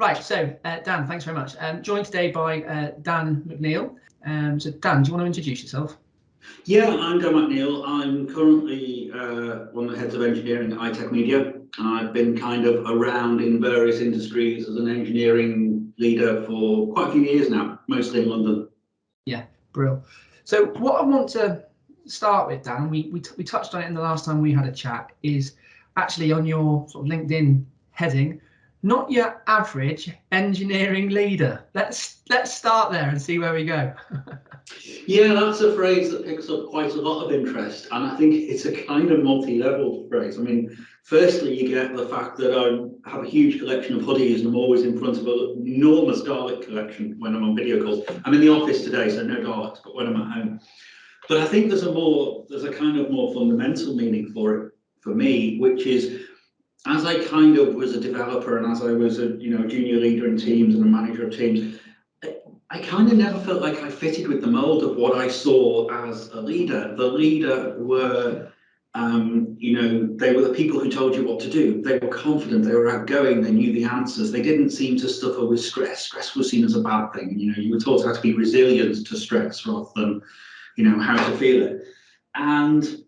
Right, so Dan, thanks very much. Joined today by Dan McNeil. So Dan, do you want to introduce yourself? Yeah, I'm Dan McNeil. I'm currently one of the heads of engineering at ITech Media. I've been kind of around in various industries as an engineering leader for quite a few years now, mostly in London. Yeah, brilliant. So what I want to start with, Dan, we touched on it in the last time we had a chat, is actually on your sort of LinkedIn heading, not your average engineering leader. Let's start there and see where we go. Yeah, that's a phrase that picks up quite a lot of interest, and I think it's a kind of multi-level phrase. I mean, firstly, you get the fact that I have a huge collection of hoodies and I'm always in front of an enormous Dalek collection when I'm on video calls. I'm in the office today, so no Daleks, but when I'm at home. But I think there's a kind of more fundamental meaning for it for me, which is, as I kind of was a developer and as I was a junior leader in teams and a manager of teams, I kind of never felt like I fitted with the mold of what I saw as a leader. The leader were, they were the people who told you what to do. They were confident, they were outgoing, they knew the answers. They didn't seem to suffer with stress. Stress was seen as a bad thing. You were taught how to be resilient to stress rather than, how to feel it. And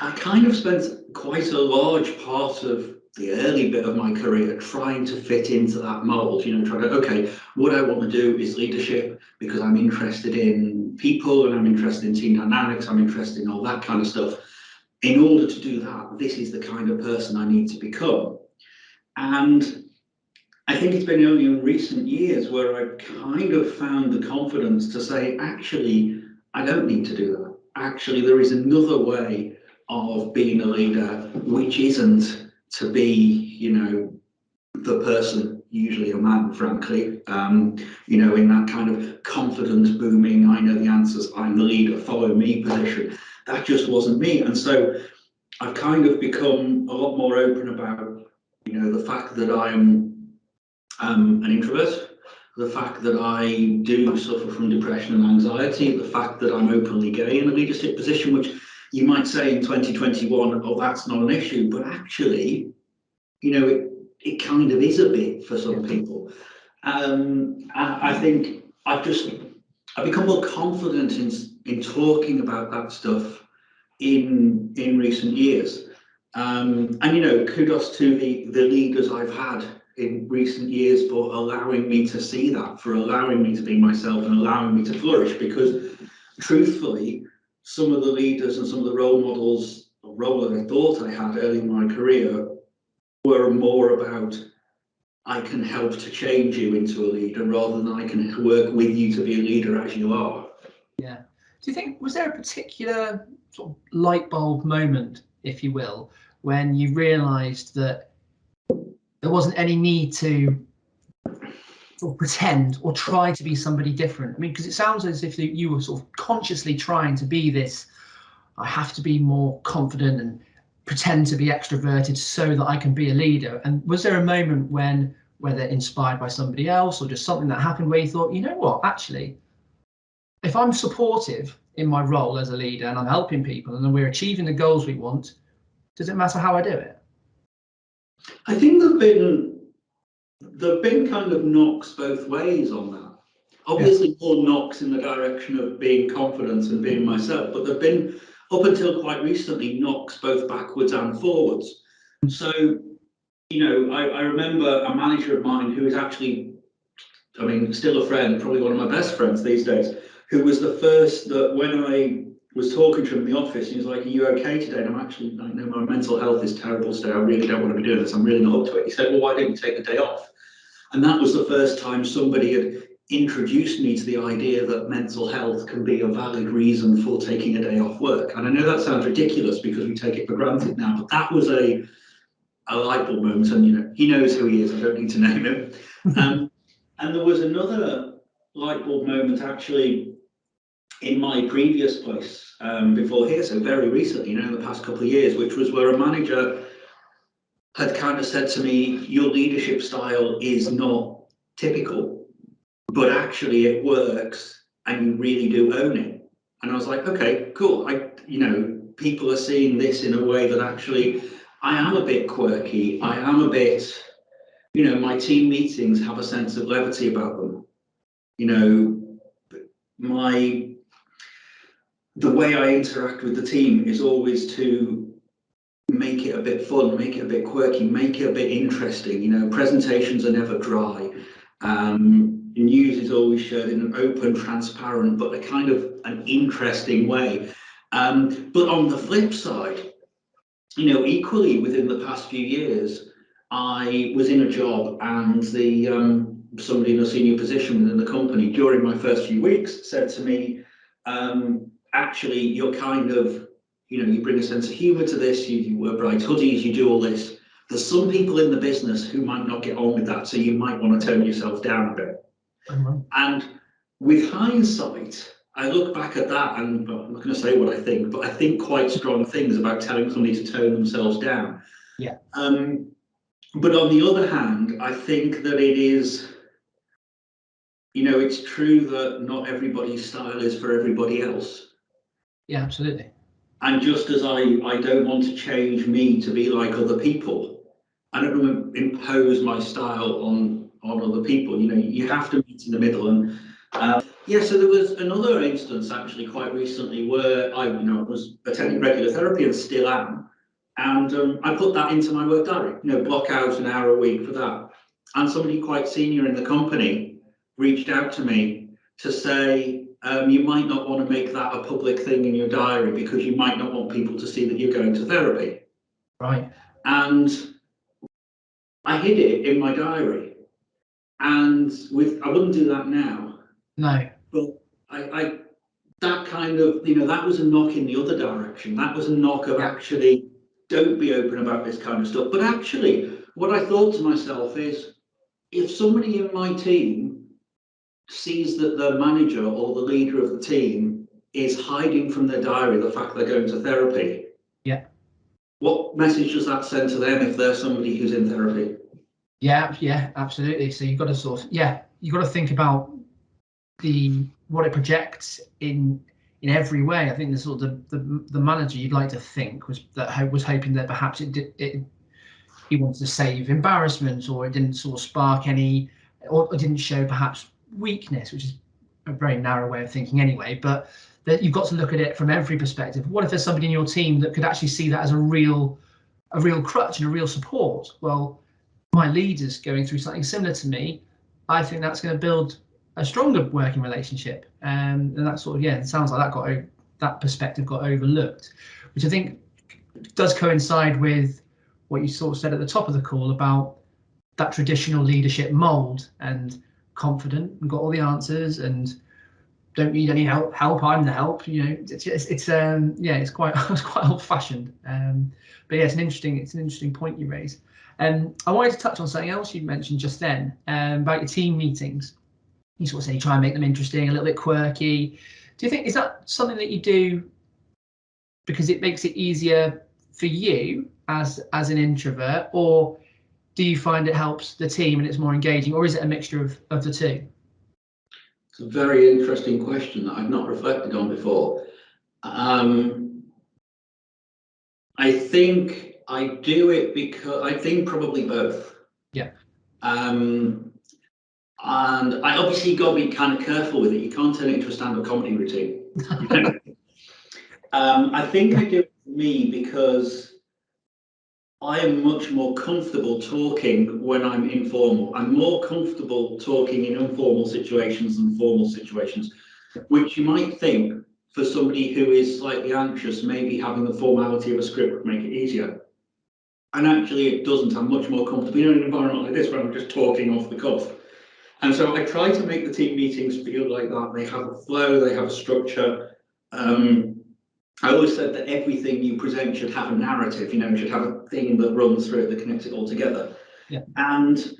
I kind of spent quite a large part of the early bit of my career trying to fit into that mold, trying to, okay, what I want to do is leadership because I'm interested in people and I'm interested in team dynamics, I'm interested in all that kind of stuff. In order to do that, this is the kind of person I need to become. And I think it's been only in recent years where I've kind of found the confidence to say, actually, I don't need to do that. Actually, there is another way of being a leader, which isn't to be, the person, usually a man, frankly, in that kind of confidence booming, I know the answers, I'm the leader, follow me position. That just wasn't me. And so I've kind of become a lot more open about, the fact that I'm an introvert, the fact that I do suffer from depression and anxiety, the fact that I'm openly gay in a leadership position, which you might say in 2021, oh, that's not an issue, but actually, it kind of is a bit for some people. I think I've become more confident in talking about that stuff in recent years. And kudos to the leaders I've had in recent years for allowing me to see that, for allowing me to be myself and allowing me to flourish, because truthfully, some of the leaders and some of the role models, or role that I thought I had early in my career, were more about, I can help to change you into a leader rather than I can work with you to be a leader as you are. Yeah. Do you think, was there a particular sort of light bulb moment, if you will, when you realised that there wasn't any need to sort of pretend or try to be somebody different? I mean, because it sounds as if you were sort of consciously trying to be this, I have to be more confident and pretend to be extroverted so that I can be a leader. And was there a moment when, whether inspired by somebody else or just something that happened, where you thought, you know what, actually, if I'm supportive in my role as a leader and I'm helping people and then we're achieving the goals we want, does it matter how I do it? I think there've been kind of knocks both ways on that. Obviously, more knocks in the direction of being confident and being myself, but there've been, up until quite recently, knocks both backwards and forwards. So, I remember a manager of mine who is actually, still a friend, probably one of my best friends these days, who was the first that when I was talking to him in the office, he was like, are you okay today? And I'm actually, my mental health is terrible today. I really don't want to be doing this. I'm really not up to it. He said, well, why don't you take the day off? And that was the first time somebody had introduced me to the idea that mental health can be a valid reason for taking a day off work. And I know that sounds ridiculous because we take it for granted now, but that was a light bulb moment. And, he knows who he is. I don't need to name him. And there was another light bulb moment actually in my previous place before here, so very recently, in the past couple of years, which was where a manager had kind of said to me, your leadership style is not typical, but actually it works and you really do own it. And I was like, okay, cool. People are seeing this in a way that actually I am a bit quirky. I am a bit my team meetings have a sense of levity about them. The way I interact with the team is always to make it a bit fun, make it a bit quirky, make it a bit interesting. Presentations are never dry. News is always shared in an open, transparent, but a kind of an interesting way. But on the flip side, equally within the past few years, I was in a job and somebody in a senior position within the company during my first few weeks said to me, actually, you're kind of, you bring a sense of humor to this, you wear bright hoodies, you do all this. There's some people in the business who might not get on with that, so you might want to tone yourself down a bit. Mm-hmm. And with hindsight, I look back at that and I'm not going to say what I think, but I think quite strong things about telling somebody to tone themselves down. Yeah. But on the other hand, I think that it is, it's true that not everybody's style is for everybody else. Yeah, absolutely. And just as I don't want to change me to be like other people, I don't want to impose my style on other people. You have to meet in the middle. And so there was another instance actually quite recently where I was attending regular therapy and still am. And I put that into my work diary, block out an hour a week for that. And somebody quite senior in the company reached out to me to say, you might not want to make that a public thing in your diary because you might not want people to see that you're going to therapy. Right. And I hid it in my diary. And I wouldn't do that now. No. But I that kind of, that was a knock in the other direction. That was a knock of actually, don't be open about this kind of stuff. But actually, what I thought to myself is, if somebody in my team sees that the manager or the leader of the team is hiding from their diary the fact they're going to therapy, what message does that send to them if they're somebody who's in therapy? Yeah, absolutely. So you've got to think about what it projects in every way. I think the sort of the manager you'd like to think was hoping that perhaps he wanted to save embarrassment, or it didn't sort of spark any, or didn't show perhaps weakness, which is a very narrow way of thinking anyway. But that you've got to look at it from every perspective. What if there's somebody in your team that could actually see that as a real crutch and a real support? Well, my leader's going through something similar to me. I think that's going to build a stronger working relationship, and that sort of it sounds like that perspective got overlooked, which I think does coincide with what you sort of said at the top of the call about that traditional leadership mold, and confident and got all the answers and don't need any help. I'm the help. It's quite old-fashioned. But yeah, it's an interesting point you raise. I wanted to touch on something else you mentioned just then, about your team meetings. You sort of say you try and make them interesting, a little bit quirky. Do you think, is that something that you do because it makes it easier for you as an introvert, or do you find it helps the team and it's more engaging, or is it a mixture of the two? It's a very interesting question that I've not reflected on before. I think I do it because I think probably both. Yeah. And I obviously got to be kind of careful with it. You can't turn it into a stand-up comedy routine. I think I do it for me because I am much more comfortable talking when I'm informal. I'm more comfortable talking in informal situations than formal situations, which you might think for somebody who is slightly anxious, maybe having the formality of a script would make it easier. And actually it doesn't. I'm much more comfortable in an environment like this where I'm just talking off the cuff. And so I try to make the team meetings feel like that. They have a flow, they have a structure. I always said that everything you present should have a narrative, should have a thing that runs through it that connects it all together. Yeah. And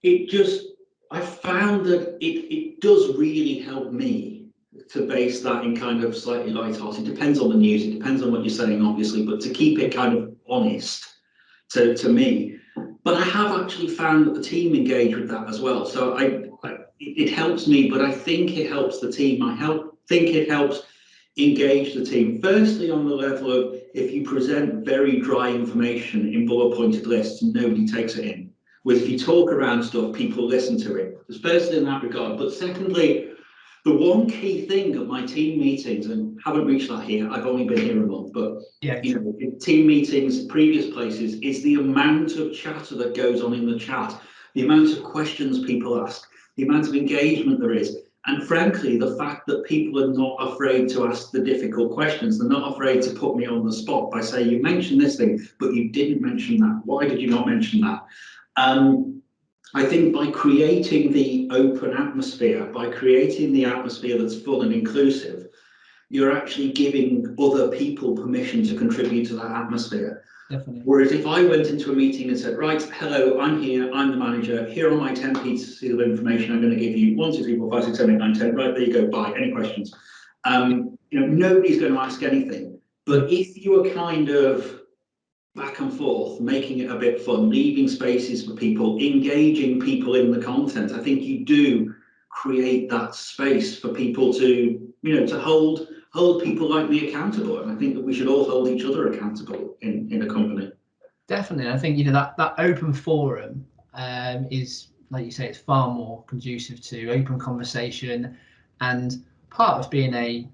I found that it does really help me to base that in kind of slightly light-hearted. It depends on the news, it depends on what you're saying, obviously, but to keep it kind of honest to me. But I have actually found that the team engage with that as well. So it helps me, but I think it helps the team. I think it helps engage the team. Firstly, on the level of if you present very dry information in bullet pointed lists, nobody takes it in. was if you talk around stuff, people listen to it. There's firstly in that regard, but secondly, the one key thing of my team meetings, and haven't reached that here, I've only been here a month, but Yeah, you know, in team meetings, previous places, is the amount of chatter that goes on in the chat, the amount of questions people ask, the amount of engagement there is, and frankly, the fact that people are not afraid to ask the difficult questions. They're not afraid to put me on the spot by saying, you mentioned this thing, but you didn't mention that. Why did you not mention that? I think by creating the open atmosphere, by creating the atmosphere that's fun and inclusive, you're actually giving other people permission to contribute to that atmosphere. definitely. Whereas if I went into a meeting and said, right, hello, I'm here, I'm the manager, here are my 10 pieces of information I'm going to give you, 1, 2, 3, 4, 5, 6, 7, 8, 9, 10, right, there you go, bye, any questions? You know, nobody's going to ask anything, but if you are kind of back and forth, making it a bit fun, leaving spaces for people, engaging people in the content, I think you do create that space for people to, you know, to hold people like me accountable. And I think that we should all hold each other accountable in a company. Definitely. I think, you know, that open forum is, like you say, it's far more conducive to open conversation, and part of being a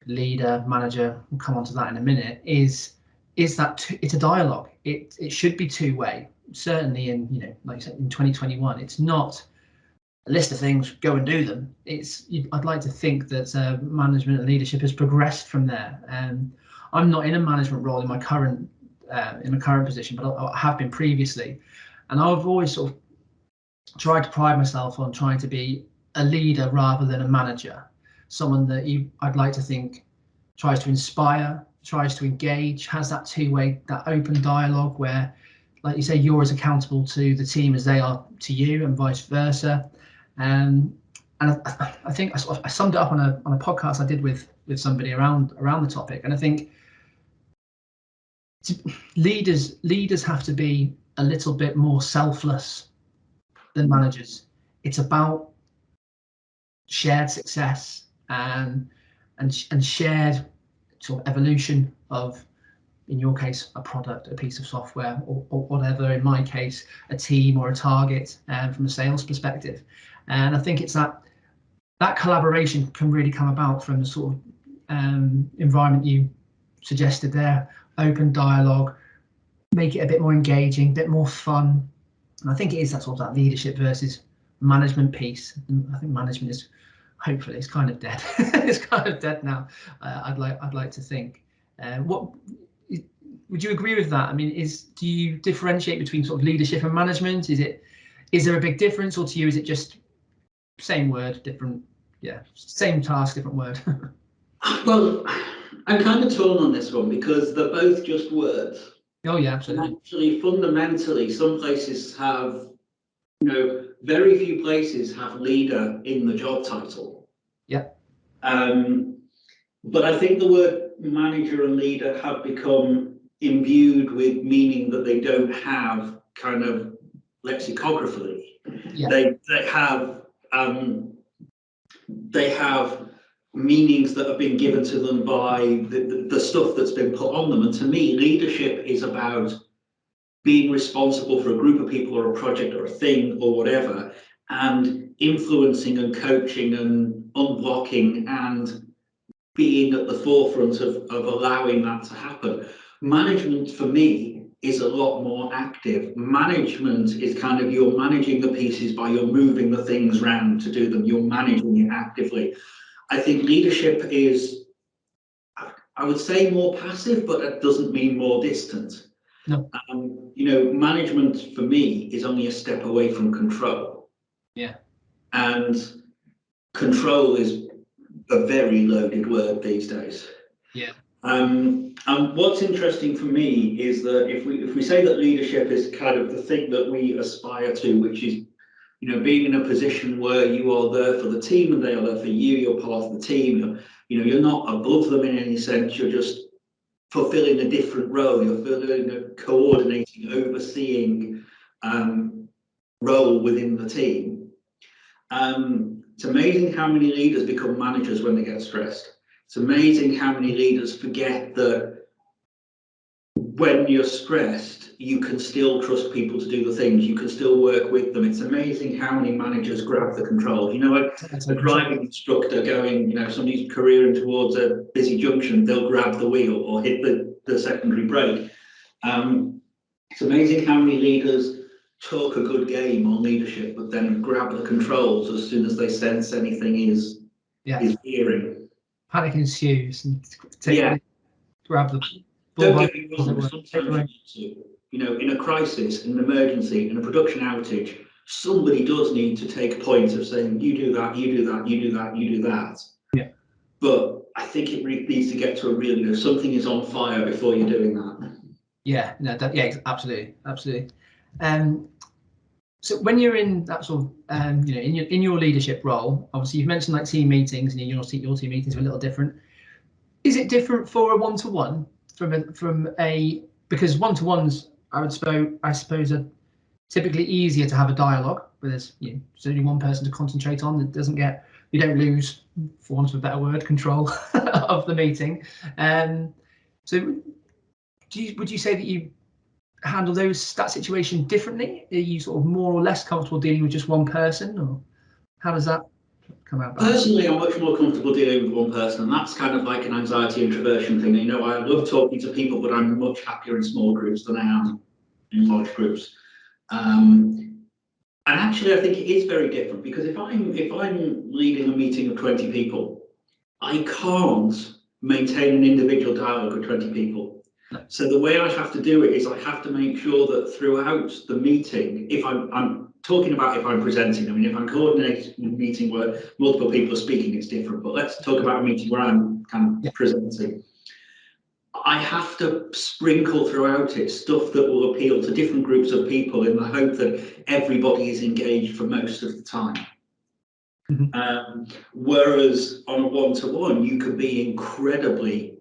leader, manager, we'll come on to that in a minute, is that it's a dialogue. It should be two-way. Certainly in, you know, like you said, in 2021, it's not a list of things, go and do them. I'd like to think that management and leadership has progressed from there. I'm not in a management role in my current position, but I have been previously, and I've always sort of tried to pride myself on trying to be a leader rather than a manager. Someone that I'd like to think tries to inspire, tries to engage, has that two-way, that open dialogue where, like you say, you're as accountable to the team as they are to you, and vice versa. And I think I summed it up on a podcast I did with somebody around the topic, and I think leaders have to be a little bit more selfless than managers. It's about shared success and shared sort of evolution of, in your case, a product, a piece of software, or whatever, in my case, a team or a target, from a sales perspective. And I think it's that collaboration can really come about from the sort of environment you suggested there, open dialogue, make it a bit more engaging, a bit more fun. And I think it is that sort of that leadership versus management piece. And I think management is, hopefully, it's kind of dead. It's kind of dead now. I'd like to think. What would you agree with that? I mean, do you differentiate between sort of leadership and management? Is there a big difference, or to you is it just same word, different? Yeah, same task, different word. Well, I'm kind of torn on this one because they're both just words. Oh yeah, absolutely. And actually, fundamentally, some places have, you know, very few places have leader in the job title. Yeah. But I think the word manager and leader have become imbued with meaning that they don't have kind of lexicographically. Yeah. They have meanings that have been given to them by the stuff that's been put on them. And to me, leadership is about being responsible for a group of people or a project or a thing or whatever, and influencing and coaching and unblocking and being at the forefront of allowing that to happen. Management for me is a lot more active. Management is kind of, you're managing the pieces by you're moving the things around to do them. You're managing it actively. I think leadership is, I would say, more passive, but that doesn't mean more distant. No. You know, management for me is only a step away from control. Yeah. And control is a very loaded word these days. Yeah. And what's interesting for me is that if we say that leadership is kind of the thing that we aspire to, which is, you know, being in a position where you are there for the team and they are there for you, you're part of the team, you know, you're not above them in any sense, you're just fulfilling a different role, you're fulfilling a coordinating, overseeing role within the team. It's amazing how many leaders become managers when they get stressed. It's amazing how many leaders forget that when you're stressed, you can still trust people to do the things. You can still work with them. It's amazing how many managers grab the controls. You know, like a driving instructor going, you know, somebody's careering towards a busy junction, they'll grab the wheel or hit the secondary brake. It's amazing how many leaders talk a good game on leadership, but then grab the controls as soon as they sense anything is veering. Panic ensues and grab the. Don't get me wrong, sometimes you know, in a crisis, in an emergency, in a production outage, somebody does need to take a point of saying, you do that, you do that, you do that, you do that. Yeah. But I think it really needs to get to a real, you know, something is on fire before you're doing that. Yeah, no, absolutely. So when you're in that sort of, you know, in your leadership role, obviously you've mentioned like team meetings, and your team meetings are a little different. Is it different for a one-to-one because one-to-ones, I suppose, are typically easier to have a dialogue where there's, you know, there's only one person to concentrate on. That doesn't get, you don't lose, for want of a better word, control of the meeting. So would you say that you handle that situation differently? Are you sort of more or less comfortable dealing with just one person, or how does that come out? Personally, I'm much more comfortable dealing with one person, and that's kind of like an anxiety introversion thing. You know, I love talking to people, but I'm much happier in small groups than I am in large groups. And actually, I think it is very different, because if I'm leading a meeting of 20 people, I can't maintain an individual dialogue with 20 people. So the way I have to do it is I have to make sure that throughout the meeting, if I'm talking about if I'm presenting, I mean, if I'm coordinating a meeting where multiple people are speaking, it's different. But let's talk about a meeting where I'm kind of presenting. I have to sprinkle throughout it stuff that will appeal to different groups of people in the hope that everybody is engaged for most of the time. Mm-hmm. Whereas on a one-to-one, you can be incredibly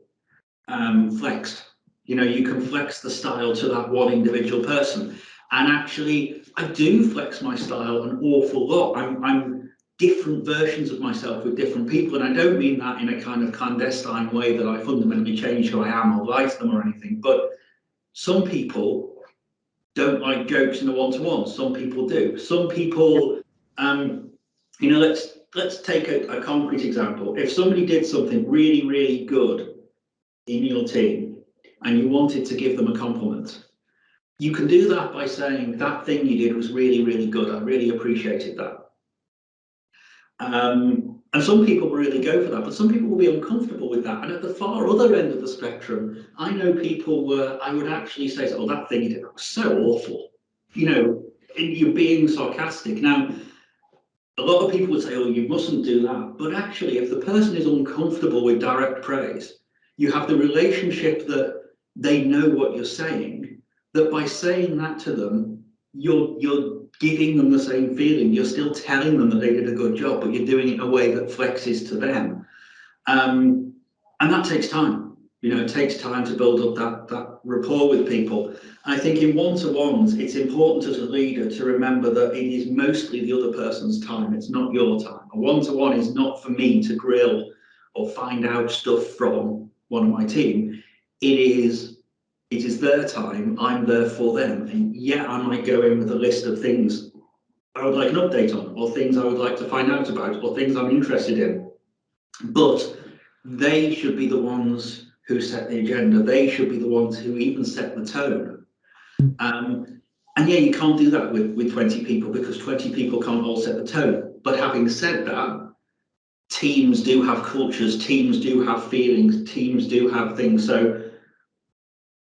flexed. You know, you can flex the style to that one individual person. And actually, I do flex my style an awful lot. I'm different versions of myself with different people. And I don't mean that in a kind of clandestine way that I fundamentally change who I am or lie to them or anything. But some people don't like jokes in a one-to-one. Some people do. Some people, you know, let's take a concrete example. If somebody did something really, really good in your team and you wanted to give them a compliment, you can do that by saying, that thing you did was really, really good. I really appreciated that. And some people really go for that, but some people will be uncomfortable with that. And at the far other end of the spectrum, I know people where I would actually say, oh, that thing you did was so awful. You know, you're being sarcastic. Now, a lot of people would say, oh, you mustn't do that. But actually, if the person is uncomfortable with direct praise, you have the relationship that they know what you're saying, that by saying that to them, you're giving them the same feeling. You're still telling them that they did a good job, but you're doing it in a way that flexes to them. And that takes time. You know, it takes time to build up that rapport with people. I think in one-to-ones, it's important as a leader to remember that it is mostly the other person's time. It's not your time. A one-to-one is not for me to grill or find out stuff from one of my team. It is their time. I'm there for them. And yeah, I might go in with a list of things I would like an update on, or things I would like to find out about, or things I'm interested in. But they should be the ones who set the agenda. They should be the ones who even set the tone. And yeah, you can't do that with 20 people, because 20 people can't all set the tone. But having said that, teams do have cultures, teams do have feelings, teams do have things. So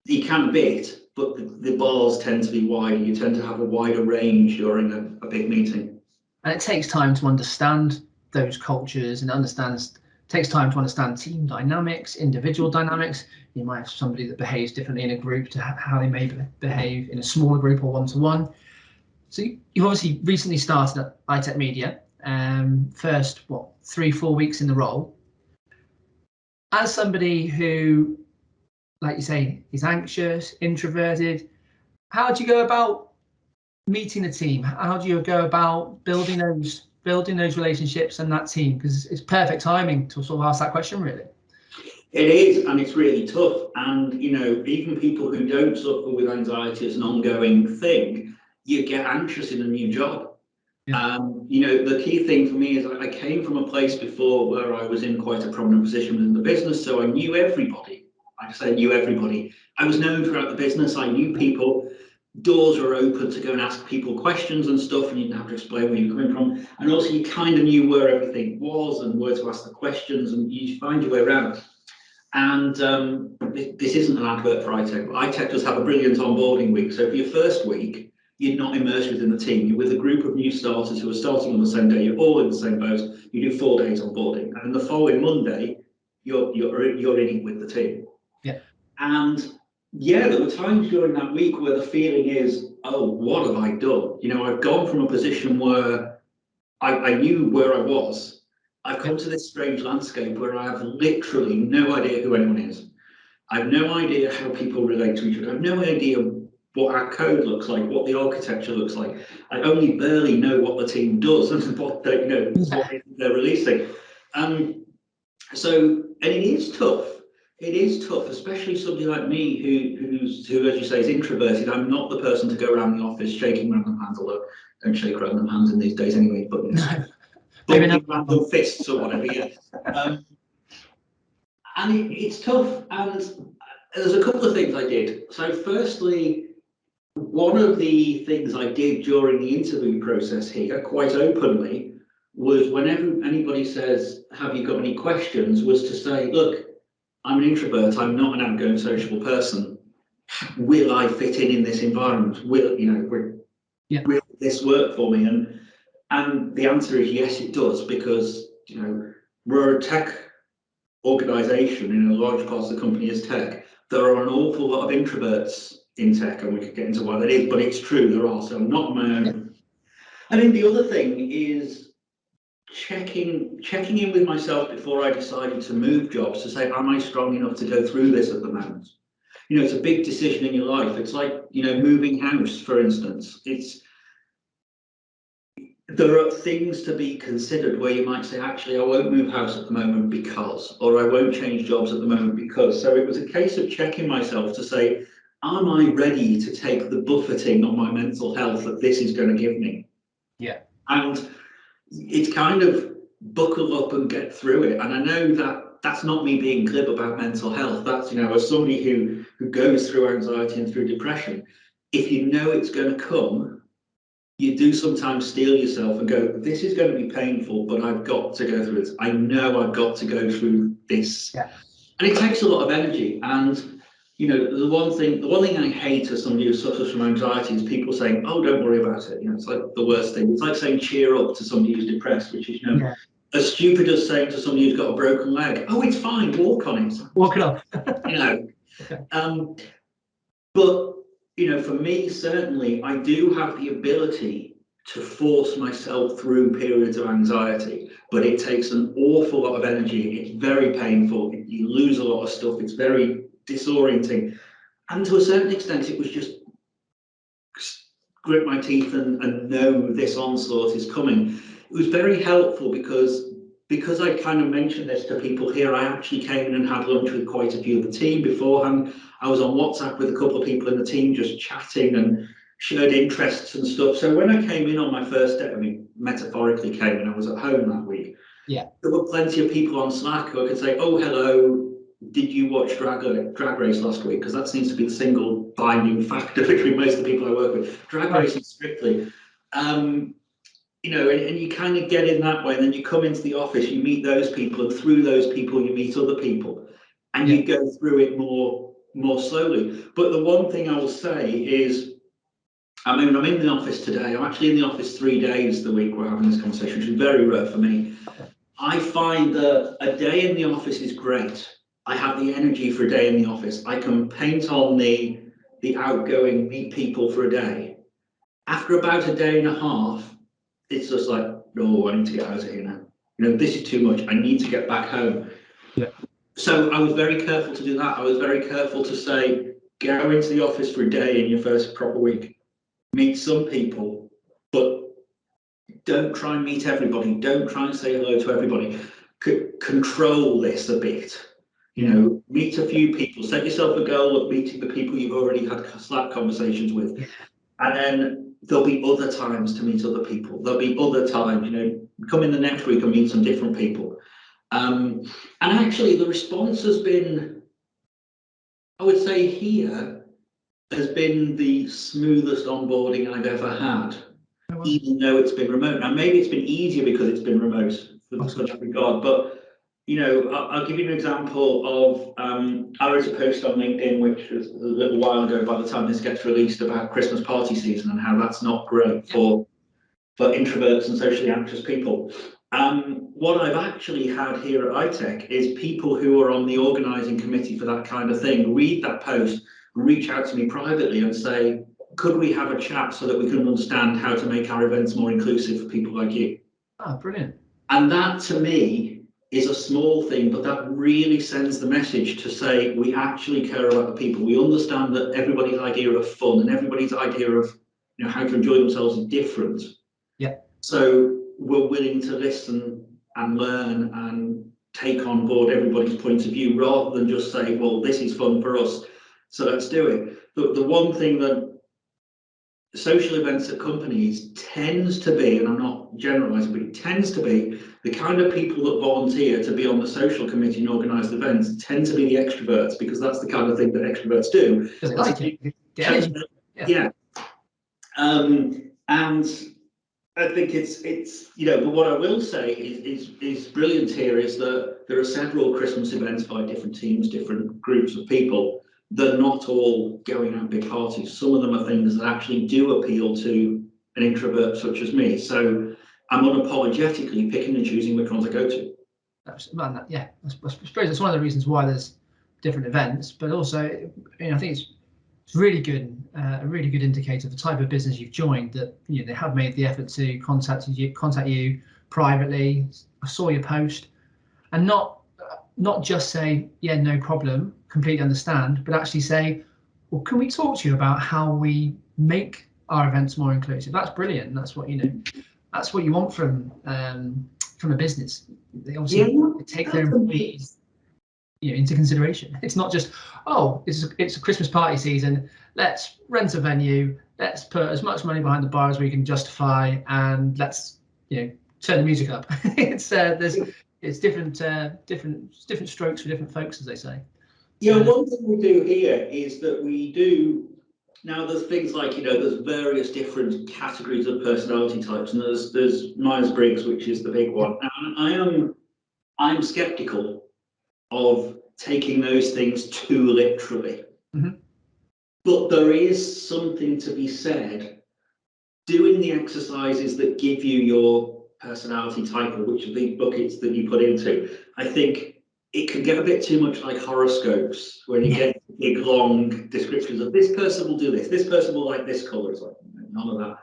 you can bit, but the bars tend to be wider. You tend to have a wider range during a big meeting. And it takes time to understand those cultures, and takes time to understand team dynamics, individual dynamics. You might have somebody that behaves differently in a group to how they may behave in a smaller group or one-to-one. So you've obviously recently started at ITech Media, first, 3-4 weeks in the role. As somebody who, like you say, is anxious, introverted, how do you go about meeting a team? How do you go about building those relationships and that team? Because it's perfect timing to sort of ask that question, really. It is, and it's really tough. And, you know, even people who don't suffer with anxiety as an ongoing thing, you get anxious in a new job. Yeah. You know, the key thing for me is I came from a place before where I was in quite a prominent position in the business, so I knew everybody. I say knew everybody. I was known throughout the business. I knew people. Doors were open to go and ask people questions and stuff, and you didn't have to explain where you're coming from. And also, you kind of knew where everything was and where to ask the questions, and you find your way around. And this isn't an advert for ITech, but ITech does have a brilliant onboarding week. So for your first week, you're not immersed within the team. You're with a group of new starters who are starting on the same day. You're all in the same boat. You do 4 days onboarding, and then the following Monday, you're in it with the team. Yeah. And yeah, there were times during that week where the feeling is, oh, what have I done? You know, I've gone from a position where I knew where I was. I've come to this strange landscape where I have literally no idea who anyone is. I have no idea how people relate to each other. I have no idea what our code looks like, what the architecture looks like. I only barely know what the team does and what they, you know, what they're releasing. So, and it is tough. It is tough, especially somebody like me who, as you say, is introverted. I'm not the person to go around the office shaking random hands, although I don't shake random hands in these days anyway, but you know, bumping random fists or whatever, yeah. And it's tough, and there's a couple of things I did. So firstly, one of the things I did during the interview process here, quite openly, was whenever anybody says, have you got any questions, was to say, look, I'm an introvert, I'm not an outgoing sociable person. Will I fit in this environment? Will, you know, will this work for me? And the answer is yes, it does, because, you know, we're a tech organization, in a large part of the company is tech. There are an awful lot of introverts in tech, and we could get into why that is, but it's true, there are, so I'm not on my own. I think the other thing is checking in with myself before I decided to move jobs to say, am I strong enough to go through this at the moment? You know, it's a big decision in your life. It's like, you know, moving house, for instance. There are things to be considered where you might say, actually, I won't move house at the moment because, or I won't change jobs at the moment because. So it was a case of checking myself to say, am I ready to take the buffeting on my mental health that this is going to give me? Yeah. And it's kind of buckle up and get through it. And I know that that's not me being glib about mental health. That's, you know, as somebody who goes through anxiety and through depression, if you know it's going to come, you do sometimes steel yourself and go, this is going to be painful, but I've got to go through this. I know I've got to go through this. Yeah. And it takes a lot of energy. And, you know, the one thing I hate as somebody who suffers from anxiety is people saying, oh, don't worry about it. You know, it's like the worst thing. It's like saying cheer up to somebody who's depressed, which is, you know, as stupid as saying to somebody who's got a broken leg, oh, it's fine, walk on it. Walk it off. You know, but, you know, for me, certainly, I do have the ability to force myself through periods of anxiety, but it takes an awful lot of energy. It's very painful. You lose a lot of stuff. It's very disorienting. And to a certain extent, it was just grit my teeth and know this onslaught is coming. It was very helpful because I kind of mentioned this to people here. I actually came in and had lunch with quite a few of the team beforehand. I was on WhatsApp with a couple of people in the team just chatting and shared interests and stuff. So when I came in on my first day, I mean, metaphorically came in, I was at home that week. Yeah. There were plenty of people on Slack who I could say, oh, hello, did you watch Drag Race last week? Because that seems to be the single binding factor between most of the people I work with. Drag Racing strictly. You know, and you kind of get in that way, and then you come into the office, you meet those people, and through those people, you meet other people, and you go through it more slowly. But the one thing I will say is, I mean, I'm in the office today. I'm actually in the office 3 days the week we're having this conversation, which is very rare for me. I find that a day in the office is great. I have the energy for a day in the office. I can paint on the outgoing, meet people for a day. After about a day and a half, it's just like, no, I need to get out of here now. You know, this is too much. I need to get back home. Yeah. So I was very careful to do that. I was very careful to say, go into the office for a day in your first proper week. Meet some people, but don't try and meet everybody. Don't try and say hello to everybody. Control this a bit. You know, meet a few people, set yourself a goal of meeting the people you've already had Slack conversations with. Yeah. And then there'll be other times to meet other people. There'll be other times, you know, come in the next week and meet some different people. And actually the response has been, I would say here, has been the smoothest onboarding I've ever had, even though it's been remote. Now, maybe it's been easier because it's been remote for that regard, but you know, I'll give you an example of, I wrote a post on LinkedIn, which was a little while ago by the time this gets released, about Christmas party season and how that's not great for introverts and socially anxious people. What I've actually had here at ITech is people who are on the organising committee for that kind of thing read that post, reach out to me privately and say, could we have a chat so that we can understand how to make our events more inclusive for people like you? Oh, brilliant. And that to me is a small thing, but that really sends the message to say we actually care about the people. We understand that everybody's idea of fun and everybody's idea of, you know, how to enjoy themselves is different. Yeah. So we're willing to listen and learn and take on board everybody's point of view rather than just say, well, this is fun for us, so let's do it. The one thing that social events at companies tends to be, and I'm not generalizing, but it tends to be the kind of people that volunteer to be on the social committee and organise events tend to be the extroverts, because that's the kind of thing that extroverts do. Because they like it. The energy. Yeah. And I think it's you know, but what I will say is brilliant here is that there are several Christmas events by different teams, different groups of people. They're not all going out big parties. Some of them are things that actually do appeal to an introvert such as me. So I'm unapologetically picking and choosing which ones I go to. Yeah, I suppose that's one of the reasons why there's different events, but also, you know, I think it's really good, a really good indicator of the type of business you've joined, that, you know, they have made the effort to contact you privately. I saw your post, and not just say, yeah, no problem, completely understand, but actually say, well, can we talk to you about how we make our events more inclusive? That's brilliant. That's what, you know, that's what you want from a business. They obviously take their employees, you know, into consideration. It's not just, oh, it's a Christmas party season, let's rent a venue, let's put as much money behind the bar as we can justify, and let's, you know, turn the music up. It's different strokes for different folks, as they say. Yeah, one thing we do here is that we do, now there's things like, you know, there's various different categories of personality types, and there's Myers-Briggs, which is the big one. And I'm skeptical of taking those things too literally. Mm-hmm. But there is something to be said doing the exercises that give you your personality type, or which of these buckets that you put into. I think it can get a bit too much like horoscopes when you get big long descriptions of this person will do this person will like this color. It's like none of that.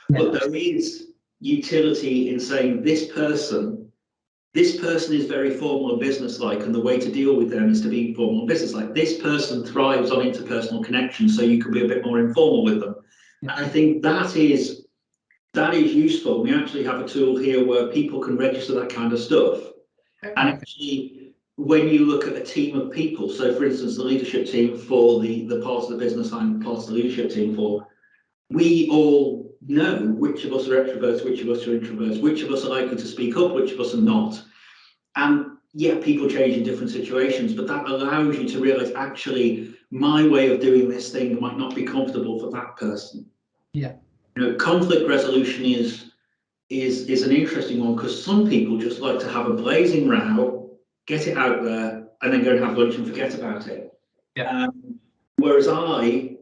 But there is utility in saying this person is very formal and businesslike, and the way to deal with them is to be formal and businesslike. This person thrives on interpersonal connection, so you can be a bit more informal with them. And I think that is useful. We actually have a tool here where people can register that kind of stuff. And actually, when you look at a team of people, so for instance, the leadership team for the part of the business I'm part of the leadership team for, we all know which of us are extroverts, which of us are introverts, which of us are likely to speak up, which of us are not. And yeah, people change in different situations, but that allows you to realize, actually, my way of doing this thing might not be comfortable for that person. Yeah. You know, conflict resolution is an interesting one, because some people just like to have a blazing row, get it out there, and then go and have lunch and forget about it. Yeah. Whereas I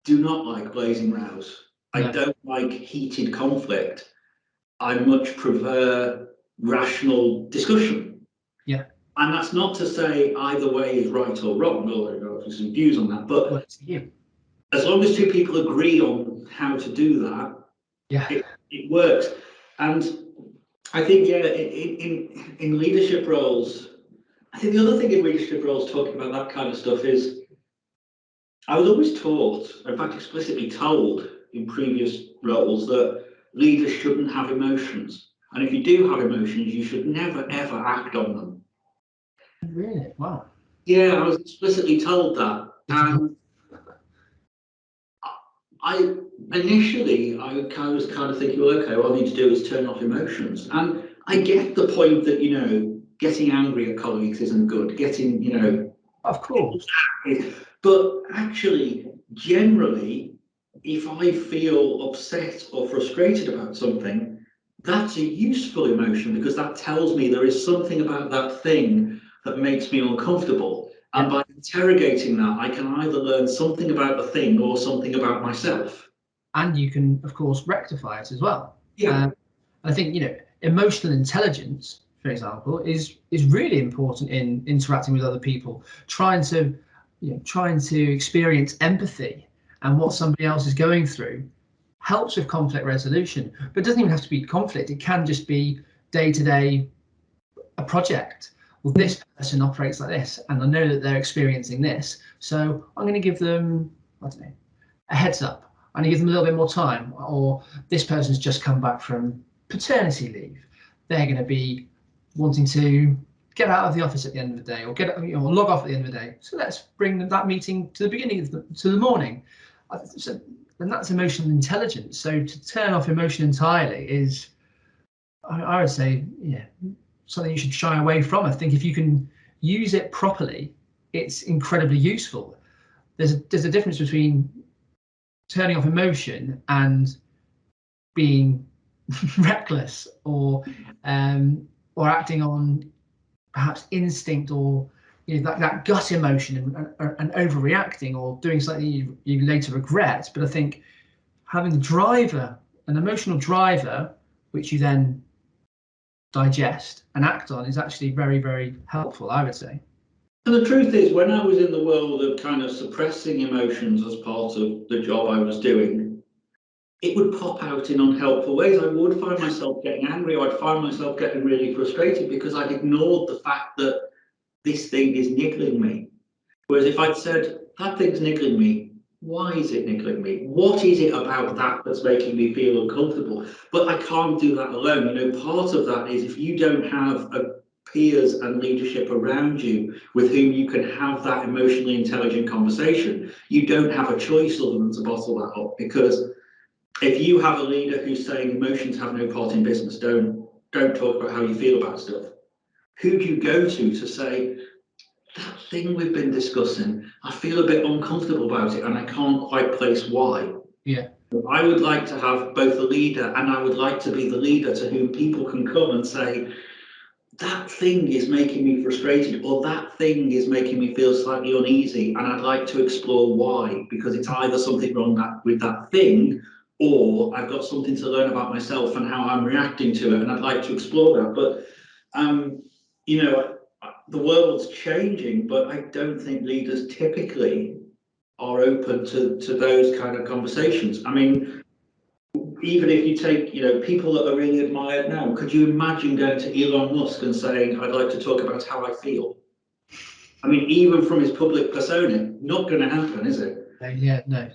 do not like blazing rows. No. I don't like heated conflict. I much prefer rational discussion. Yeah. And that's not to say either way is right or wrong, although there are some views on that. But as long as two people agree on how to do that, it works. And I think, yeah, in leadership roles, I think the other thing in leadership roles, talking about that kind of stuff, is I was always taught, in fact explicitly told in previous roles, that leaders shouldn't have emotions. And if you do have emotions, you should never, ever act on them. Really? Wow. Yeah, I was explicitly told that. I initially I was kind of thinking, well, okay, what I need to do is turn off emotions. And I get the point that, you know, getting angry at colleagues isn't good. Getting, you know, Of course. but actually, generally, if I feel upset or frustrated about something, that's a useful emotion because that tells me there is something about that thing that makes me uncomfortable. And by interrogating that, I can either learn something about the thing or something about myself. And you can, of course, rectify it as well. Yeah. I think, you know, emotional intelligence, for example, is really important in interacting with other people, trying to experience empathy and what somebody else is going through helps with conflict resolution. But it doesn't even have to be conflict. It can just be day to day, a project. Well, this person operates like this, and I know that they're experiencing this, so I'm going to give them, I don't know, a heads up. I'm going to give them a little bit more time. Or this person's just come back from paternity leave. They're going to be wanting to get out of the office at the end of the day, or log off at the end of the day. So let's bring that meeting to the beginning of the morning. So, and that's emotional intelligence. So to turn off emotion entirely is, I would say, yeah, something you should shy away from. I think if you can use it properly, it's incredibly useful. There's a difference between turning off emotion and being reckless or acting on perhaps instinct, or that gut emotion and overreacting or doing something you later regret. But I think having the driver, an emotional driver, which you then digest and act on, is actually very, very helpful, I would say. And the truth is, when I was in the world of kind of suppressing emotions as part of the job I was doing, it would pop out in unhelpful ways. I would find myself getting angry, or I'd find myself getting really frustrated because I'd ignored the fact that this thing is niggling me. Whereas if I'd said, that thing's niggling me, why is it niggling me? What is it about that that's making me feel uncomfortable? But I can't do that alone. You know, part of that is if you don't have peers and leadership around you with whom you can have that emotionally intelligent conversation, you don't have a choice other than to bottle that up. Because if you have a leader who's saying emotions have no part in business, don't talk about how you feel about stuff, who do you go to say, that thing we've been discussing, I feel a bit uncomfortable about it and I can't quite place why. Yeah. I would like to have both a leader, and I would like to be the leader to whom people can come and say, that thing is making me frustrated, or that thing is making me feel slightly uneasy, and I'd like to explore why, because it's either something wrong with that thing, or I've got something to learn about myself and how I'm reacting to it, and I'd like to explore that. But you know, the world's changing, but I don't think leaders typically are open to those kind of conversations. I mean, even if you take, you know, people that are really admired now, could you imagine going to Elon Musk and saying, I'd like to talk about how I feel? I mean, even from his public persona, not going to happen, is it? Yeah, no.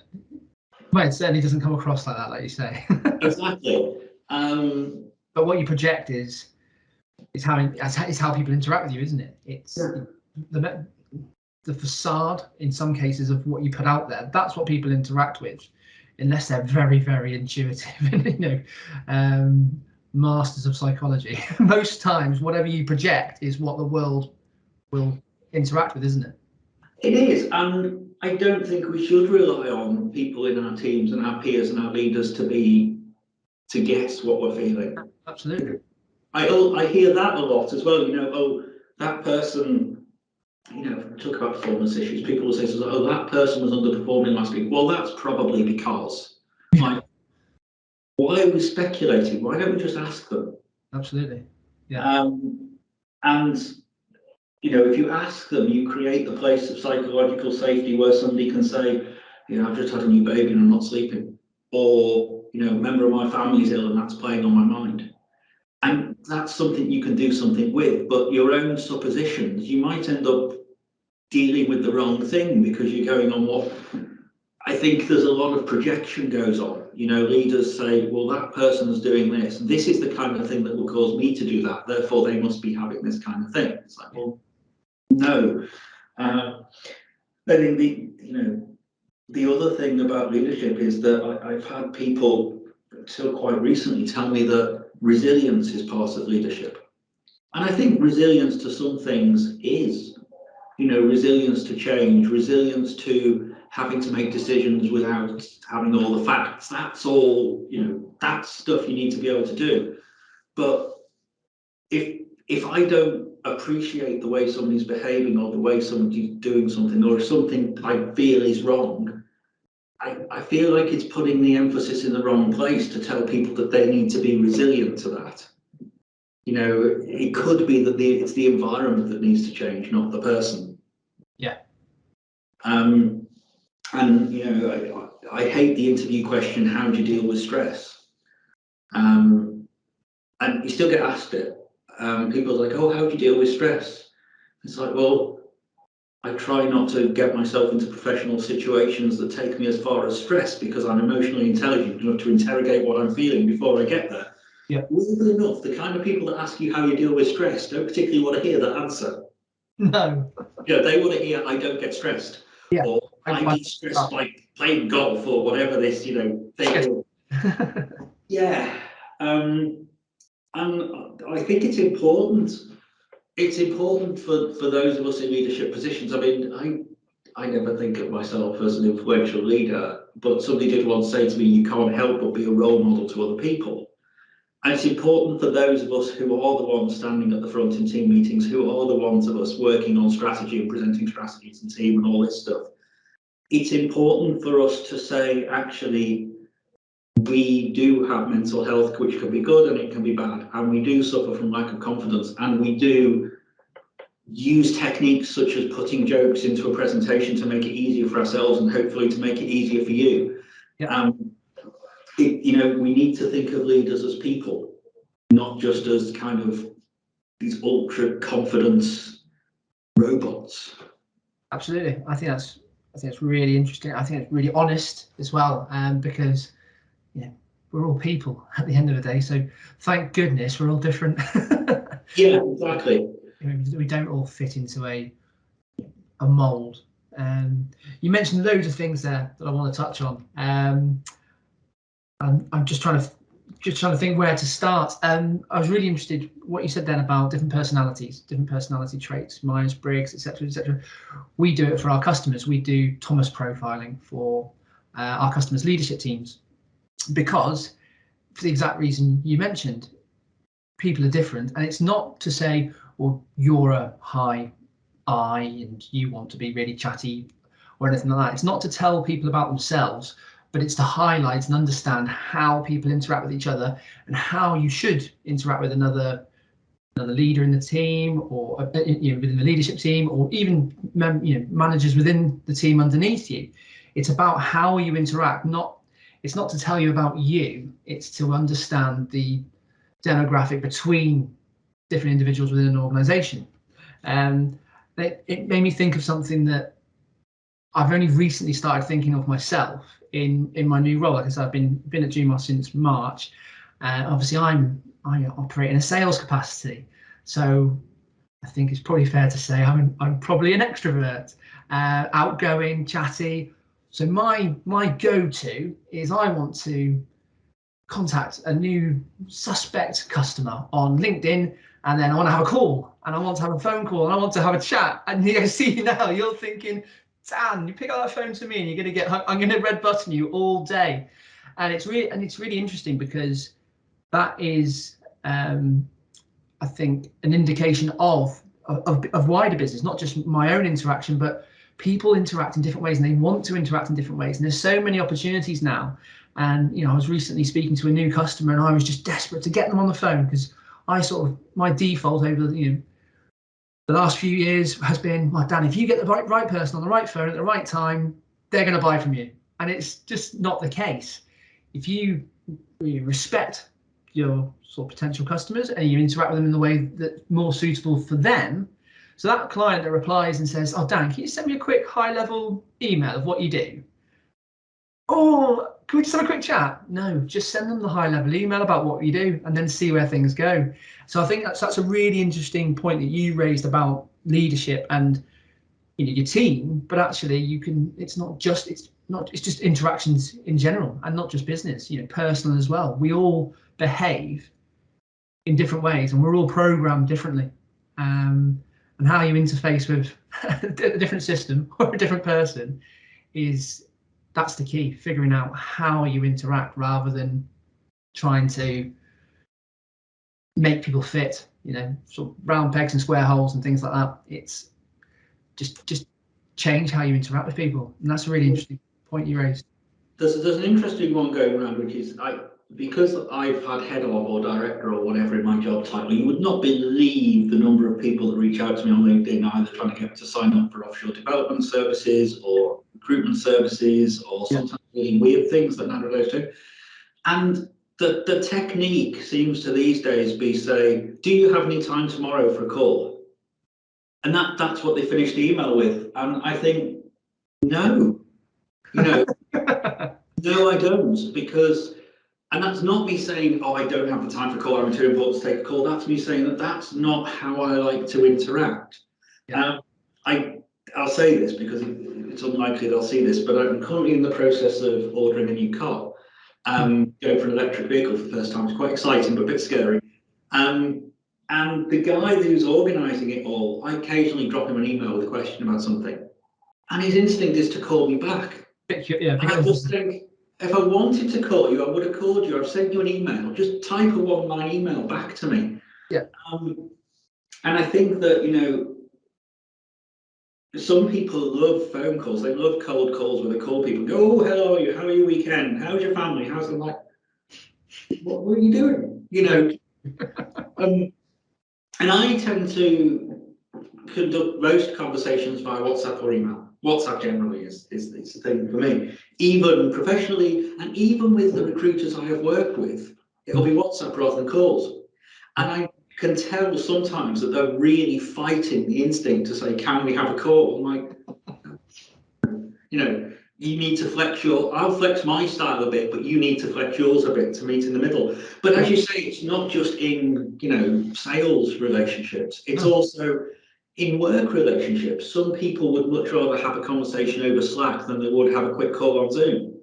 Well, it certainly doesn't come across like that, like you say. Exactly. But what you project is how people interact with you, isn't it? It's the facade, in some cases, of what you put out there. That's what people interact with, unless they're very, very intuitive and masters of psychology. Most times, whatever you project is what the world will interact with, isn't it? It is, and I don't think we should rely on people in our teams and our peers and our leaders to guess what we're feeling. Absolutely. I hear that a lot as well. You know, oh, that person, you know, talk about performance issues. People will say, oh, that person was underperforming last week. Well, that's probably because. Like, why are we speculating? Why don't we just ask them? Absolutely. Yeah. And you know, if you ask them, you create the place of psychological safety where somebody can say, you know, I've just had a new baby and I'm not sleeping, or you know, a member of my family's ill and that's playing on my mind. And that's something you can do something with, but your own suppositions, you might end up dealing with the wrong thing because you're going on what I think there's a lot of projection goes on. You know, leaders say, well, that person's doing this. This is the kind of thing that will cause me to do that. Therefore, they must be having this kind of thing. It's like, well, no. I think the other thing about leadership is that I've had people till quite recently tell me that resilience is part of leadership. And I think resilience to some things is, resilience to change, resilience to having to make decisions without having all the facts. That's all, that's stuff you need to be able to do. But if I don't appreciate the way somebody's behaving or the way somebody's doing something, or if something I feel is wrong, I feel like it's putting the emphasis in the wrong place to tell people that they need to be resilient to that. It could be that it's the environment that needs to change, not the person. Yeah. And I hate the interview question, how do you deal with stress? And you still get asked it. People are like, oh, how do you deal with stress? It's like, well, I try not to get myself into professional situations that take me as far as stress, because I'm emotionally intelligent enough to interrogate what I'm feeling before I get there. Yeah. Weirdly enough, the kind of people that ask you how you deal with stress don't particularly want to hear that answer. No. They want to hear, I don't get stressed. Yeah. Or I get stressed by playing golf or whatever this, thing is. Yeah. And I think it's important. It's important for those of us in leadership positions. I mean, I never think of myself as an influential leader, but somebody did once say to me, you can't help but be a role model to other people. And it's important for those of us who are the ones standing at the front in team meetings, who are the ones of us working on strategy and presenting strategies and team and all this stuff. It's important for us to say, actually, we do have mental health, which can be good and it can be bad. And we do suffer from lack of confidence. And we do use techniques such as putting jokes into a presentation to make it easier for ourselves and hopefully to make it easier for you. Yeah. We need to think of leaders as people, not just as kind of these ultra confidence robots. Absolutely. I think that's really interesting. I think it's really honest as well, because we're all people at the end of the day. So thank goodness we're all different. Yeah, exactly. We don't all fit into a mold. You mentioned loads of things there that I want to touch on. I'm just trying to think where to start. I was really interested what you said then about different personalities, different personality traits, Myers-Briggs, etc., etc. We do it for our customers. We do Thomas profiling for our customers' leadership teams, because for the exact reason you mentioned, people are different, and it's not to say, well, you're a high I and you want to be really chatty or anything like that. It's not to tell people about themselves, but it's to highlight and understand how people interact with each other and how you should interact with another leader in the team, or within the leadership team, or even managers within the team underneath you. It's about how you interact. It's not to tell you about you. It's to understand the demographic between different individuals within an organisation. It made me think of something that I've only recently started thinking of myself in my new role. Like I said, I've been at Jumar since March. Obviously, I operate in a sales capacity, so I think it's probably fair to say I'm probably an extrovert, outgoing, chatty. So my go-to is I want to contact a new suspect customer on LinkedIn, and then I want to have a call, and I want to have a phone call, and I want to have a chat. And see now, you're thinking, Dan, you pick up that phone to me, and I'm going to red button you all day. And it's really interesting, because that is, I think, an indication of wider business, not just my own interaction, but people interact in different ways, and they want to interact in different ways. And there's so many opportunities now. And I was recently speaking to a new customer, and I was just desperate to get them on the phone, because my default over the last few years has been, well, Dan, if you get the right person on the right phone at the right time, they're going to buy from you. And it's just not the case. If you respect your sort of potential customers and you interact with them in the way that's more suitable for them, so that client that replies and says, oh, Dan, can you send me a quick high-level email of what you do? Oh, can we just have a quick chat? No, just send them the high-level email about what you do and then see where things go. So I think that's a really interesting point that you raised about leadership and your team, but actually you can, it's just interactions in general, and not just business, personal as well. We all behave in different ways, and we're all programmed differently. And how you interface with a different system or a different person that's the key, figuring out how you interact rather than trying to make people fit, sort of round pegs and square holes and things like that. It's just change how you interact with people, and that's a really interesting point you raised. There's an interesting one going around, which is because I've had head of or director or whatever in my job title, you would not believe the number of people that reach out to me on LinkedIn, either trying to get me to sign up for offshore development services or recruitment services, or sometimes really weird things that none of those do. And the technique seems to these days be say, do you have any time tomorrow for a call? And that's what they finish the email with. And I think, no, no, I don't, because, and that's not me saying, oh, I don't have the time for a call, I'm too important to take a call. That's me saying that's not how I like to interact. Yeah. I'll say this because it's unlikely that I'll see this, but I'm currently in the process of ordering a new car. Going for an electric vehicle for the first time is quite exciting, but a bit scary. And the guy who's organising it all, I occasionally drop him an email with a question about something, and his instinct is to call me back. Yeah, and I just think, if I wanted to call you, I would have called you. I've sent you an email. Just type a one-line email back to me. Yeah. And I think that, some people love phone calls. They love cold calls where they call people and go, oh, hello, how are your weekend? How's your family? How's them? Like, what are you doing? And I tend to conduct most conversations via WhatsApp or email. WhatsApp generally is the thing for me, even professionally, and even with the recruiters I have worked with, it'll be WhatsApp rather than calls. And I can tell sometimes that they're really fighting the instinct to say, can we have a call? I'm like, you need to flex I'll flex my style a bit, but you need to flex yours a bit to meet in the middle. But as you say, it's not just in, sales relationships, it's also in work relationships. Some people would much rather have a conversation over Slack than they would have a quick call on Zoom.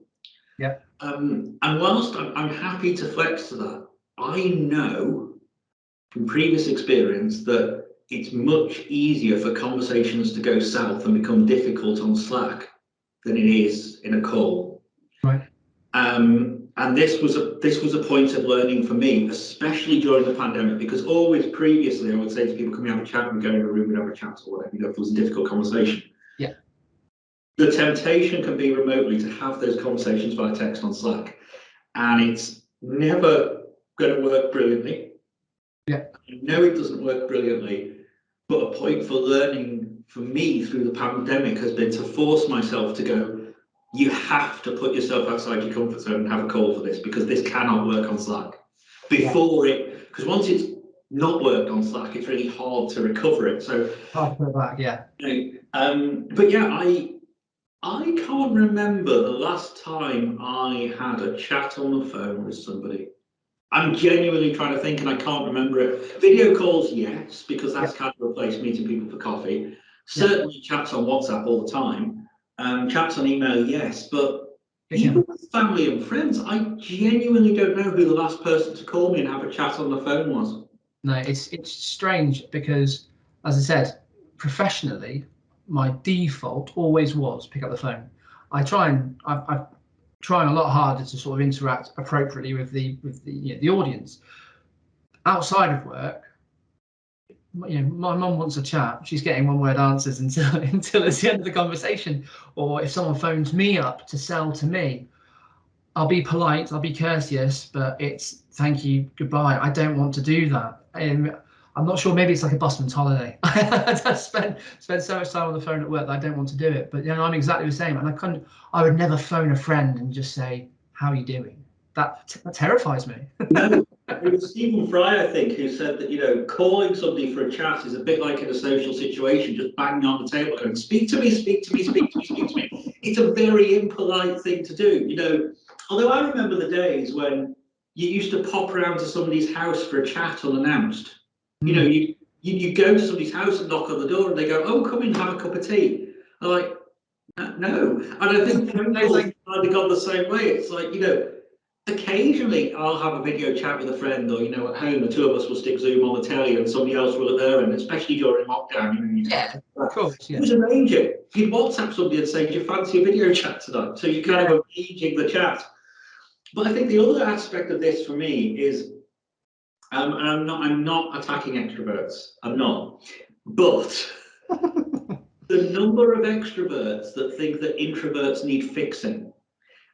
Yeah. And whilst I'm happy to flex to that, I know from previous experience that it's much easier for conversations to go south and become difficult on Slack than it is in a call. Right. And this was a point of learning for me, especially during the pandemic, because always previously I would say to people, can we have a chat? And go in a room and have a chat or whatever, if it was a difficult conversation. Yeah. The temptation can be remotely to have those conversations via text on Slack, and it's never going to work brilliantly. Yeah. I know it doesn't work brilliantly, but a point for learning for me through the pandemic has been to force myself to go, you have to put yourself outside your comfort zone and have a call for this, because this cannot work on Slack. Because once it's not worked on Slack, it's really hard to recover it. So hard to put it back, yeah. But yeah, I can't remember the last time I had a chat on the phone with somebody. I'm genuinely trying to think, and I can't remember it. Video calls, yes, because that's kind of replaced meeting people for coffee. Certainly chats on WhatsApp all the time. Chats on email, yes, but even with family and friends, I genuinely don't know who the last person to call me and have a chat on the phone was. No, it's strange because, as I said, professionally, my default always was pick up the phone. I'm trying a lot harder to sort of interact appropriately with the audience. Outside of work, my mum wants a chat. She's getting one-word answers until it's the end of the conversation. Or if someone phones me up to sell to me, I'll be polite, I'll be courteous, but it's thank you, goodbye. I don't want to do that. I'm not sure. Maybe it's like a busman's holiday. I spend so much time on the phone at work that I don't want to do it. But I'm exactly the same. And I would never phone a friend and just say, "How are you doing?" That terrifies me. No, it was Stephen Fry, I think, who said that calling somebody for a chat is a bit like in a social situation, just banging on the table, going, "Speak to me, speak to me, speak to me, speak to me." It's a very impolite thing to do, Although I remember the days when you used to pop around to somebody's house for a chat unannounced. You go to somebody's house and knock on the door and they go, "Oh, come in, have a cup of tea." I'm like, no. And I think phone calls kind of gone the same way. It's like, occasionally I'll have a video chat with a friend, or, at home, the two of us will stick Zoom on the telly and somebody else will at their end, especially during lockdown. Of course, It was arranging. You'd WhatsApp somebody and say, do you fancy a video chat tonight? So you're kind of arranging the chat. But I think the other aspect of this for me is, and I'm not attacking extroverts. I'm not. But the number of extroverts that think that introverts need fixing,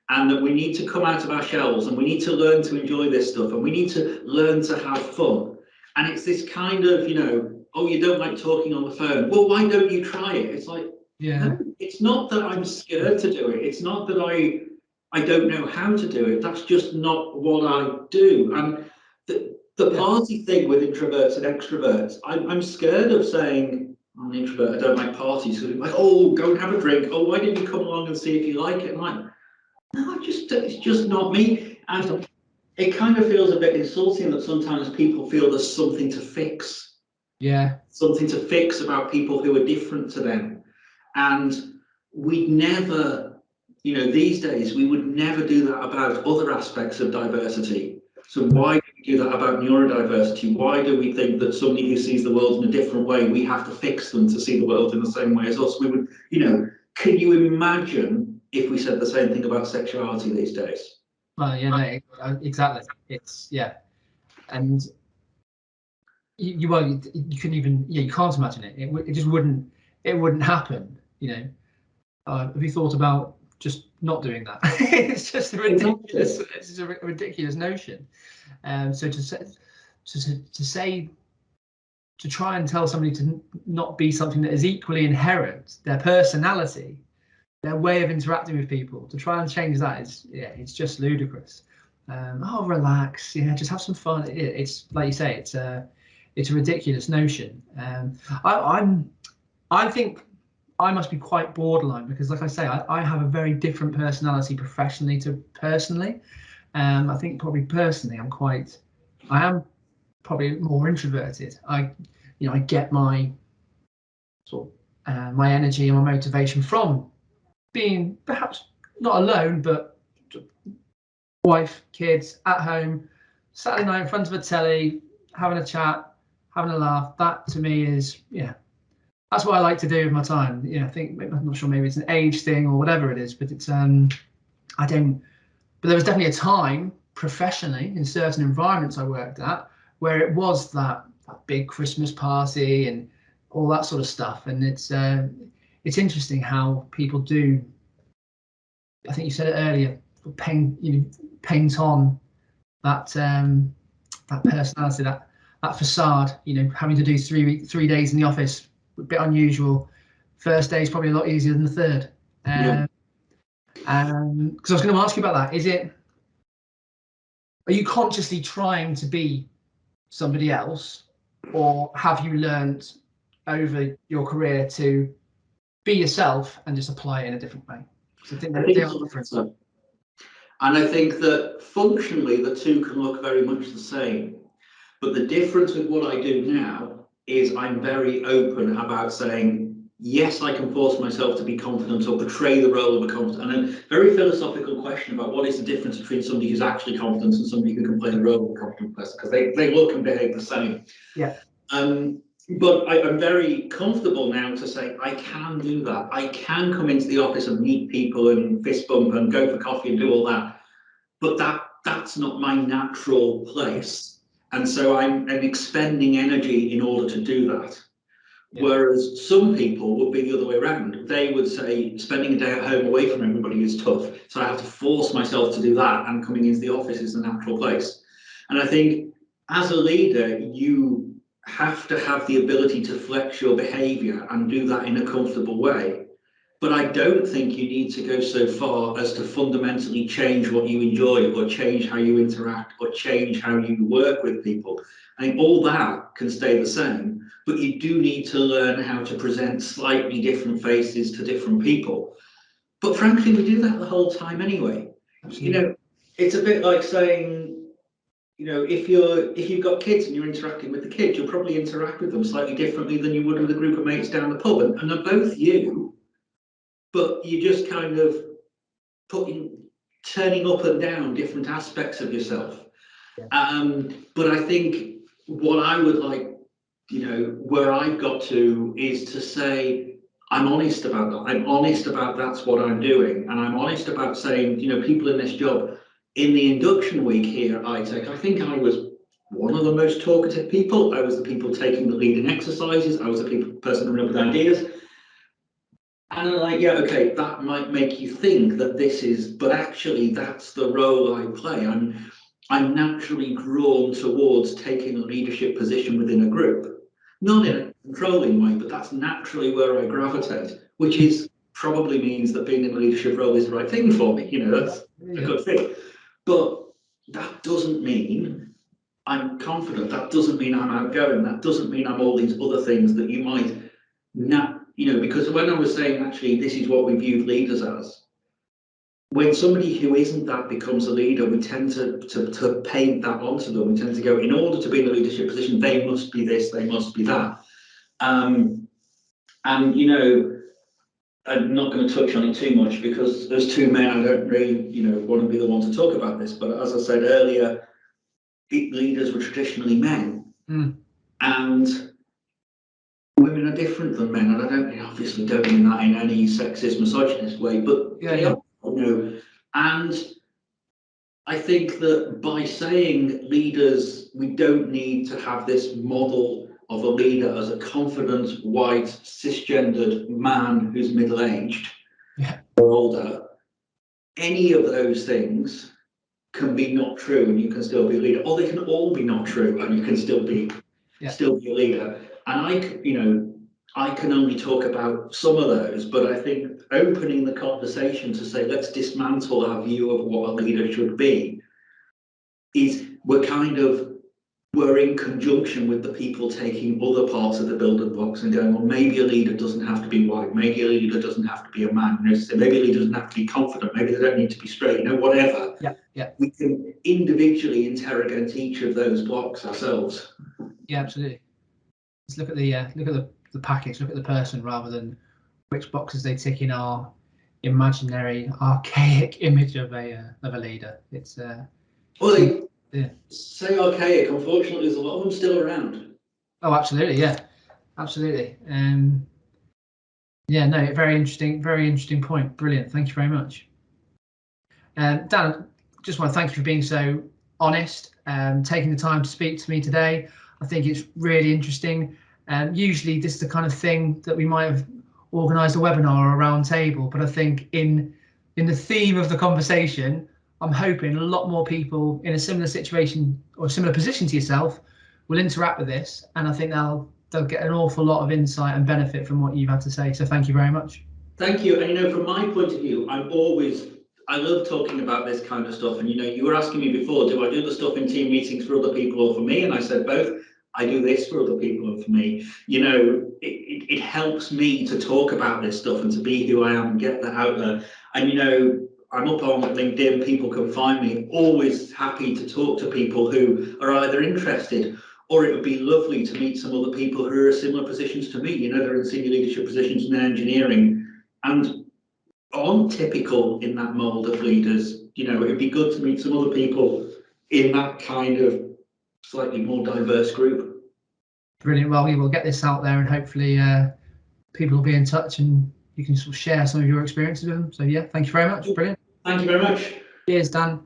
and that we need to come out of our shells, and we need to learn to enjoy this stuff, and we need to learn to have fun. And it's this kind of, oh, you don't like talking on the phone. Well, why don't you try it? It's like, no, it's not that I'm scared to do it. It's not that I don't know how to do it. That's just not what I do. And the party thing with introverts and extroverts, I'm scared of saying, I'm an introvert, I don't like parties. So like, oh, go and have a drink. Oh, why didn't you come along and see if you like it? I'm like, no, it's just not me. And it kind of feels a bit insulting that sometimes people feel there's something to fix. Yeah. Something to fix about people who are different to them. And we never, these days, we would never do that about other aspects of diversity. So why do we do that about neurodiversity? Why do we think that somebody who sees the world in a different way, we have to fix them to see the world in the same way as us? We would, can you imagine if we said the same thing about sexuality these days? Well, yeah, no, exactly. It's and you couldn't even, you can't imagine it. It just wouldn't happen. Have you thought about just not doing that? It's just a ridiculous. It's a ridiculous notion. So to try and tell somebody to not be something that is equally inherent, their personality, their way of interacting with people, to try and change that is, it's just ludicrous. Relax, just have some fun. It's like you say, it's a ridiculous notion. I think I must be quite borderline, because, like I say, I have a very different personality professionally to personally. I think probably personally I am probably more introverted. I get my sort of my energy and my motivation from being perhaps not alone, but wife, kids, at home, Saturday night in front of a telly, having a chat, having a laugh. That to me is, that's what I like to do with my time. I think, I'm not sure, maybe it's an age thing or whatever it is, but it's but there was definitely a time professionally in certain environments I worked at where it was that big Christmas party and all that sort of stuff. And it's interesting how people do, I think you said it earlier, paint on that personality, that facade. Having to do 3 days in the office, a bit unusual. First day is probably a lot easier than the third. Because I was going to ask you about that. Are you consciously trying to be somebody else, or have you learned over your career to be yourself and just apply it in a different way? So I think they are different. And I think that functionally the two can look very much the same. But the difference with what I do now is I'm very open about saying, yes, I can force myself to be confident or portray the role of a confident, and a very philosophical question about what is the difference between somebody who's actually confident and somebody who can play the role of a confident person, because they look and behave the same. Yeah. But I'm very comfortable now to say I can do that. I can come into the office and meet people and fist bump and go for coffee and do all that. But that's not my natural place. And so I'm expending energy in order to do that. Yeah. Whereas some people would be the other way around. They would say spending a day at home away from everybody is tough. So I have to force myself to do that, and coming into the office is the natural place. And I think as a leader, you have to have the ability to flex your behavior and do that in a comfortable way. But I don't think you need to go so far as to fundamentally change what you enjoy, or change how you interact, or change how you work with people. I think all that can stay the same, but you do need to learn how to present slightly different faces to different people. But frankly, we do that the whole time anyway. It's a bit like saying, if you've got kids and you're interacting with the kids, you'll probably interact with them slightly differently than you would with a group of mates down the pub, and they're both you. but you're just kind of turning up and down different aspects of yourself. But I think what I would like, where I've got to is to say, I'm honest about that. I'm honest about that's what I'm doing. And I'm honest about saying, people in this job, in the induction week here at ITech, I think I was one of the most talkative people. I was the people taking the lead in exercises. I was the person coming up with ideas. And I'm like, yeah, okay, that might make you think that this is, but actually that's the role I play. I'm naturally drawn towards taking a leadership position within a group, not in a controlling way, but that's naturally where I gravitate, which is probably means that being in a leadership role is the right thing for me. That's a good thing. But that doesn't mean I'm confident. That doesn't mean I'm outgoing. That doesn't mean I'm all these other things that you might not, because when I was saying actually this is what we viewed leaders as, when somebody who isn't that becomes a leader, we tend to paint that onto them. We tend to go, in order to be in a leadership position, they must be this, they must be that. And I'm not going to touch on it too much because as two men, I don't really, want to be the one to talk about this. But as I said earlier, leaders were traditionally men, and women are different than men. And I obviously don't mean that in any sexist, misogynist way, but and I think that by saying leaders, we don't need to have this model of a leader as a confident, white, cisgendered man who's middle-aged or older. Any of those things can be not true and you can still be a leader, or they can all be not true and you can still be a leader. And I can only talk about some of those, but I think opening the conversation to say, let's dismantle our view of what a leader should be, is we're in conjunction with the people taking other parts of the building blocks and going, well, maybe a leader doesn't have to be white, maybe a leader doesn't have to be a man, maybe a leader doesn't have to be confident, maybe they don't need to be straight, whatever. We can individually interrogate each of those blocks ourselves. Yeah, absolutely. Let's look at the package, look at the person rather than which boxes they tick in our imaginary archaic image of a leader. It's say archaic. Unfortunately, there's a lot of them still around. Oh, absolutely, absolutely. Very interesting point. Brilliant. Thank you very much. Dan, just want to thank you for being so honest and taking the time to speak to me today. I think it's really interesting. Usually this is the kind of thing that we might have organised a webinar or a round table, but I think in the theme of the conversation, I'm hoping a lot more people in a similar situation or similar position to yourself will interact with this, and I think they'll get an awful lot of insight and benefit from what you've had to say. So thank you very much. Thank you. And from my point of view, I love talking about this kind of stuff. And you were asking me before, do I do the stuff in team meetings for other people or for me? And I said both. I do this for other people and for me. It helps me to talk about this stuff and to be who I am and get that out there. And I'm up on LinkedIn, people can find me. Always happy to talk to people who are either interested, or it would be lovely to meet some other people who are in similar positions to me. They're in senior leadership positions in engineering and aren't typical in that mold of leaders. It'd be good to meet some other people in that kind of slightly more diverse group. Brilliant. Well, we will get this out there and hopefully people will be in touch and you can sort of share some of your experiences with them. So yeah, thank you very much. Brilliant. Thank you very much. Cheers, Dan.